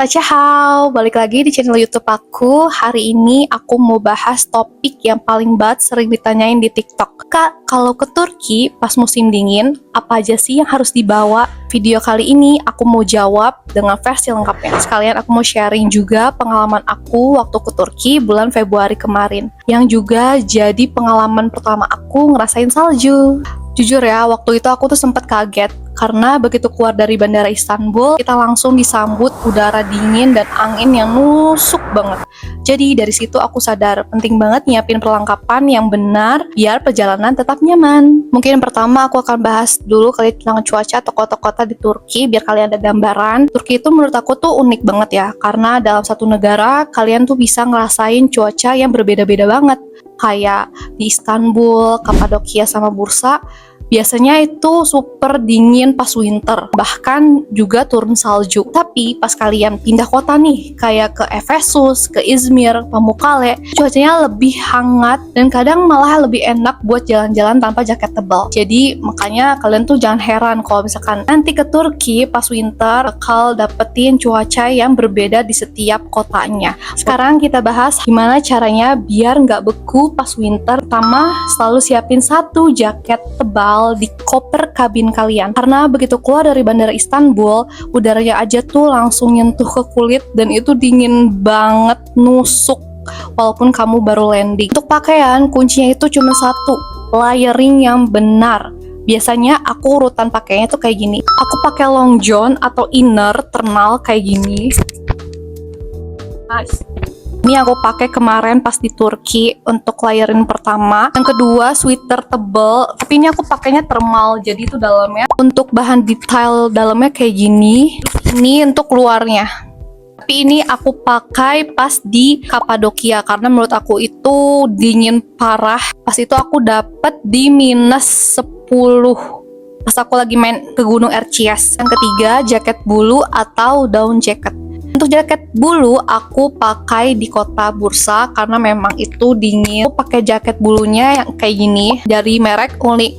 Hao, balik lagi di channel YouTube aku. Hari ini aku mau bahas topik yang paling banget sering ditanyain di TikTok. Kak, kalau ke Turki pas musim dingin, apa aja sih yang harus dibawa? Video kali ini aku mau jawab dengan versi lengkapnya. Sekalian aku mau sharing juga pengalaman aku waktu ke Turki bulan Februari kemarin, yang juga jadi pengalaman pertama aku ngerasain salju. Jujur ya, waktu itu aku tuh sempet kaget karena begitu keluar dari Bandara Istanbul, kita langsung disambut udara dingin dan angin yang nusuk banget. Jadi dari situ aku sadar penting banget nyiapin perlengkapan yang benar biar perjalanan tetap nyaman. Mungkin pertama aku akan bahas dulu kali tentang cuaca atau kota-kota di Turki biar kalian ada gambaran. Turki itu menurut aku tuh unik banget ya, karena dalam satu negara kalian tuh bisa ngerasain cuaca yang berbeda-beda banget. Kayak di Istanbul, Kapadokia sama Bursa, biasanya itu super dingin pas winter, bahkan juga turun salju. Tapi pas kalian pindah kota nih, kayak ke Efesus, ke Izmir, Pamukkale, cuacanya lebih hangat dan kadang malah lebih enak buat jalan-jalan tanpa jaket tebal. Jadi makanya kalian tuh jangan heran kalau misalkan nanti ke Turki pas winter bakal dapetin cuaca yang berbeda di setiap kotanya. Sekarang kita bahas gimana caranya biar nggak beku pas winter. Pertama, selalu siapin satu jaket tebal di koper kabin kalian, karena begitu keluar dari Bandara Istanbul, udaranya aja tuh langsung nyentuh ke kulit dan itu dingin banget, nusuk walaupun kamu baru landing. Untuk pakaian, kuncinya itu cuma satu, layering yang benar. Biasanya aku urutan pakainya tuh kayak gini. Aku pakai long john atau inner ternal kayak gini. Nice. Ini aku pakai kemarin pas di Turki untuk layering pertama. Yang kedua, sweater tebel, tapi ini aku pakainya thermal, jadi itu dalamnya untuk bahan detail dalamnya kayak gini. Ini untuk luarnya. Tapi ini aku pakai pas di Kapadokia karena menurut aku itu dingin parah. Pas itu aku dapet di -10 pas aku lagi main ke Gunung Erciyes. Yang ketiga, jaket bulu atau down jacket. Untuk jaket bulu aku pakai di kota Bursa karena memang itu dingin. Aku pakai jaket bulunya yang kayak gini dari merek Uli.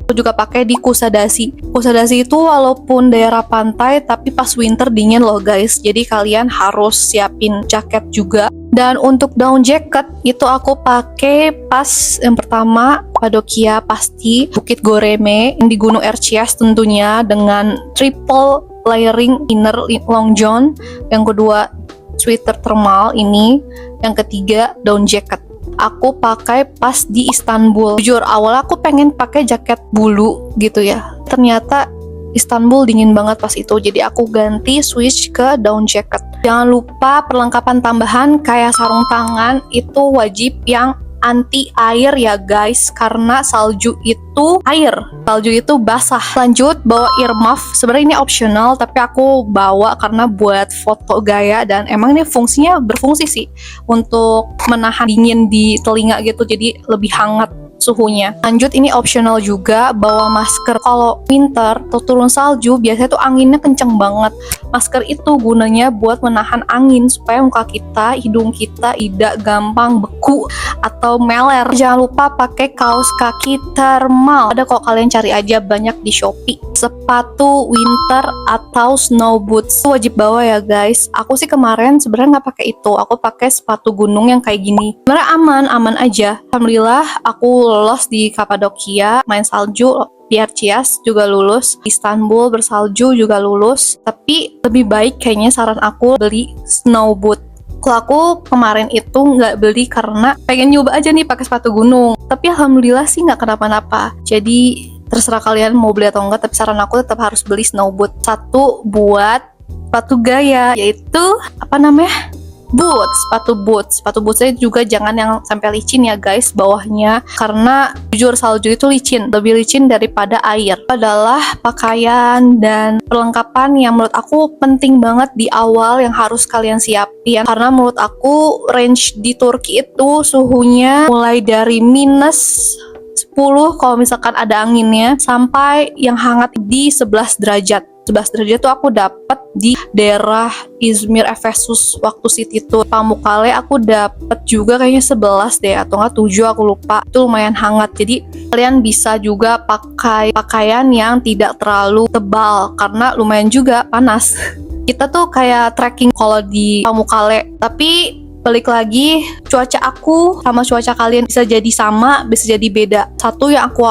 Aku juga pakai di Kusadasi. Kusadasi itu walaupun daerah pantai tapi pas winter dingin loh guys. Jadi kalian harus siapin jaket juga. Dan untuk down jacket itu aku pakai pas yang pertama Kapadokia pasti Bukit Goreme yang di Gunung Erciyes tentunya dengan triple layering inner long john, yang kedua sweater thermal ini, yang ketiga down jacket. Aku pakai pas di Istanbul. Jujur awal aku pengen pakai jaket bulu gitu ya, ternyata Istanbul dingin banget pas itu, jadi aku ganti switch ke down jacket. Jangan lupa perlengkapan tambahan kayak sarung tangan itu wajib yang anti air ya guys, karena salju itu air, salju itu basah. Lanjut bawa earmuff, sebenarnya ini optional tapi aku bawa karena buat foto gaya dan emang ini fungsinya berfungsi sih untuk menahan dingin di telinga gitu, jadi lebih hangat suhunya. Lanjut ini optional juga bawa masker. Kalau winter atau turun salju biasanya tuh anginnya kenceng banget. Masker itu gunanya buat menahan angin supaya muka kita, hidung kita tidak gampang beku atau meler. Jangan lupa pakai kaos kaki thermal. Ada kok, kalian cari aja banyak di Shopee. Sepatu winter atau snow boots wajib bawa ya guys. Aku sih kemarin sebenarnya nggak pakai itu. Aku pakai sepatu gunung yang kayak gini. Sebenarnya aman aja. Alhamdulillah aku lolos di Kapadokia, main salju di Erciyes juga lulus, Istanbul bersalju juga lulus. Tapi lebih baik kayaknya saran aku beli snow boot. Kalau aku kemarin itu nggak beli karena pengen nyoba aja nih pakai sepatu gunung. Tapi alhamdulillah sih nggak kenapa-napa. Jadi terserah kalian mau beli atau enggak, tapi saran aku tetap harus beli snow boot. Satu buat sepatu gaya, yaitu apa namanya? Sepatu bootsnya juga jangan yang sampai licin ya guys bawahnya, karena jujur salju itu licin, lebih licin daripada air. Adalah pakaian dan perlengkapan yang menurut aku penting banget di awal yang harus kalian siapin, karena menurut aku range di Turki itu suhunya mulai dari -10 kalau misalkan ada anginnya sampai yang hangat di 11 derajat. 11 derajat tuh aku dapet di daerah Izmir, Efesus waktu city tour. Pamukkale aku dapet juga kayaknya 11 deh atau enggak 7, aku lupa. Itu lumayan hangat, jadi kalian bisa juga pakai pakaian yang tidak terlalu tebal karena lumayan juga panas. Kita tuh kayak trekking kalau di Pamukkale, tapi balik lagi, cuaca aku sama cuaca kalian bisa jadi sama, bisa jadi beda. Satu yang aku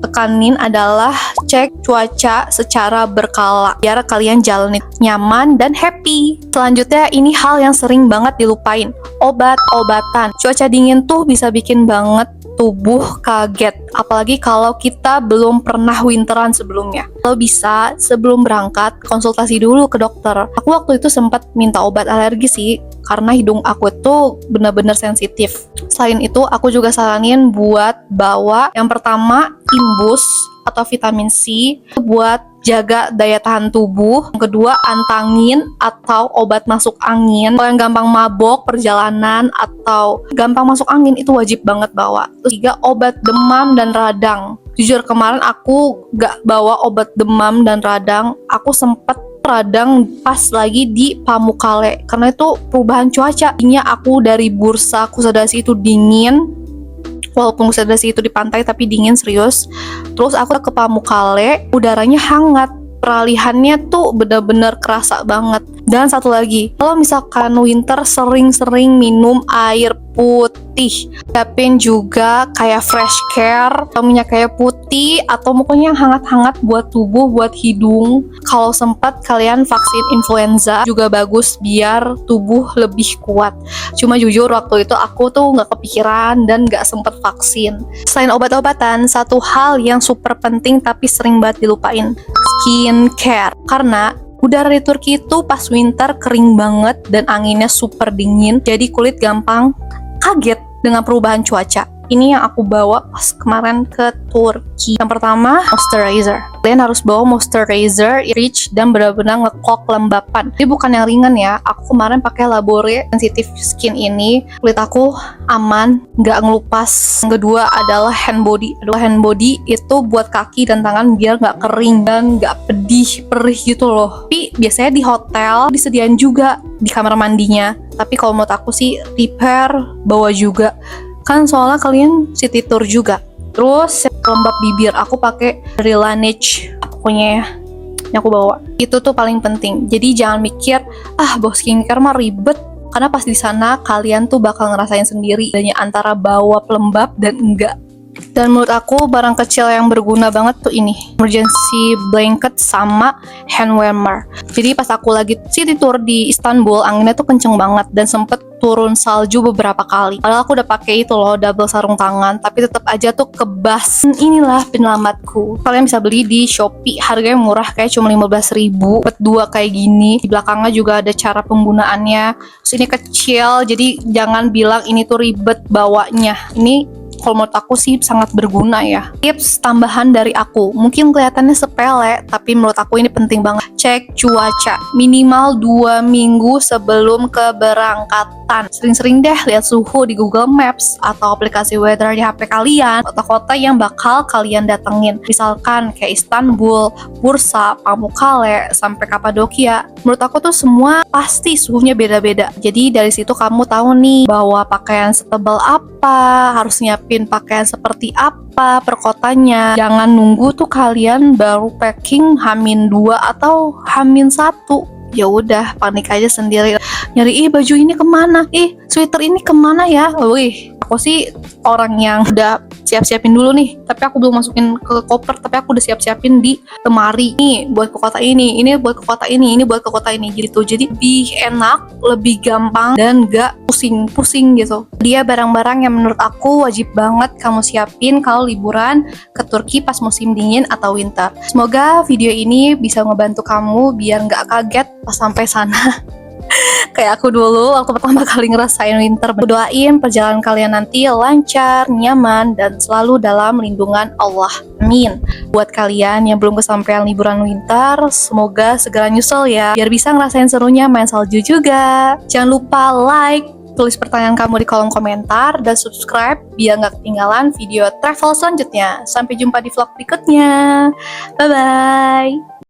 tekanin adalah cek cuaca secara berkala biar kalian jalani nyaman dan happy. Selanjutnya, ini hal yang sering banget dilupain, obat-obatan. Cuaca dingin tuh bisa bikin banget tubuh kaget, apalagi kalau kita belum pernah winteran sebelumnya. Kalau bisa, sebelum berangkat, konsultasi dulu ke dokter. Aku waktu itu sempat minta obat alergi sih, karena hidung aku tuh benar-benar sensitif. Selain itu, aku juga saranin buat bawa yang pertama, Imbus atau vitamin C buat jaga daya tahan tubuh. Yang kedua, antangin atau obat masuk angin. Kalau yang gampang mabok perjalanan atau gampang masuk angin itu wajib banget bawa. Terus tiga, obat demam dan radang. Jujur kemarin aku gak bawa obat demam dan radang. Aku sempet radang pas lagi di Pamukkale karena itu perubahan cuaca. Ini aku dari Bursa Kusadasi itu dingin, walaupun Kusadasi itu di pantai tapi dingin serius. Terus aku ke Pamukkale, udaranya hangat, peralihannya tuh bener-bener kerasa banget. Dan satu lagi, kalau misalkan winter sering-sering minum air putih, siapin juga kayak fresh care atau minyak kayu putih atau pokoknya yang hangat-hangat buat tubuh, buat hidung. Kalau sempat kalian vaksin influenza juga bagus biar tubuh lebih kuat. Cuma jujur waktu itu aku tuh nggak kepikiran dan nggak sempet vaksin. Selain obat-obatan, satu hal yang super penting tapi sering banget dilupain, skincare. Karena udara di Turki itu pas winter kering banget dan anginnya super dingin, jadi kulit gampang kaget dengan perubahan cuaca. Ini yang aku bawa pas kemarin ke Turki. Yang pertama, moisturizer. Kalian harus bawa moisturizer rich dan benar-benar ngekok kelembapan. Ini bukan yang ringan ya. Aku kemarin pakai Labore Sensitive Skin ini. Kulit aku aman, nggak ngelupas. Yang kedua adalah hand body. Hand body itu buat kaki dan tangan biar nggak kering dan nggak perih gitu loh. Tapi biasanya di hotel disediain juga di kamar mandinya. Tapi kalau menurut aku sih repair bawa juga. Kan soalnya kalian city tour juga. Terus pelembab bibir aku pakai dari Laneige pokoknya ya, yang aku bawa itu tuh paling penting. Jadi jangan mikir bawa skincare mah ribet, karena pas di sana kalian tuh bakal ngerasain sendiri bedanya antara bawa pelembab dan enggak. Dan menurut aku barang kecil yang berguna banget tuh ini, emergency blanket sama hand warmer. Jadi pas aku lagi city tour di Istanbul, anginnya tuh kenceng banget dan sempet turun salju beberapa kali. Padahal aku udah pakai itu loh, double sarung tangan, tapi tetap aja tuh kebas. Inilah penyelamatku. Kalian bisa beli di Shopee, harganya murah, kayak cuma 15.000. Dapat dua kayak gini. Di belakangnya juga ada cara penggunaannya. Terus ini kecil, jadi jangan bilang ini tuh ribet bawanya. Ini kalau menurut aku sih sangat berguna ya. Tips tambahan dari aku, mungkin kelihatannya sepele, tapi menurut aku ini penting banget. Cek cuaca minimal 2 minggu sebelum keberangkatan. Sering-sering deh lihat suhu di Google Maps atau aplikasi weather di HP kalian, kota-kota yang bakal kalian datengin. Misalkan kayak Istanbul, Bursa, Pamukkale, sampai Kapadokia. Menurut aku tuh semua pasti suhunya beda-beda. Jadi dari situ kamu tahu nih bahwa pakaian setebal apa, harus nyiapin pakaian seperti apa per kotanya. Jangan nunggu tuh kalian baru packing H-2 atau H-1. Ya udah, panik aja sendiri. Nyari baju ini kemana? Sweater ini kemana ya? Wih, aku sih orang yang udah siap-siapin dulu nih, tapi aku belum masukin ke koper, tapi aku udah siap-siapin di lemari. Ini buat ke kota ini buat ke kota ini buat ke kota ini gitu. Jadi lebih enak, lebih gampang dan gak pusing-pusing gitu. Dia barang-barang yang menurut aku wajib banget kamu siapin kalau liburan ke Turki pas musim dingin atau winter. Semoga video ini bisa ngebantu kamu biar gak kaget pas sampai sana. Kayak aku dulu waktu pertama kali ngerasain winter. Doain perjalanan kalian nanti lancar, nyaman, dan selalu dalam lindungan Allah. Amin. Buat kalian yang belum kesampaian liburan winter, semoga segera nyusul ya, biar bisa ngerasain serunya main salju juga. Jangan lupa like, tulis pertanyaan kamu di kolom komentar, dan subscribe biar nggak ketinggalan video travel selanjutnya. Sampai jumpa di vlog berikutnya. Bye-bye.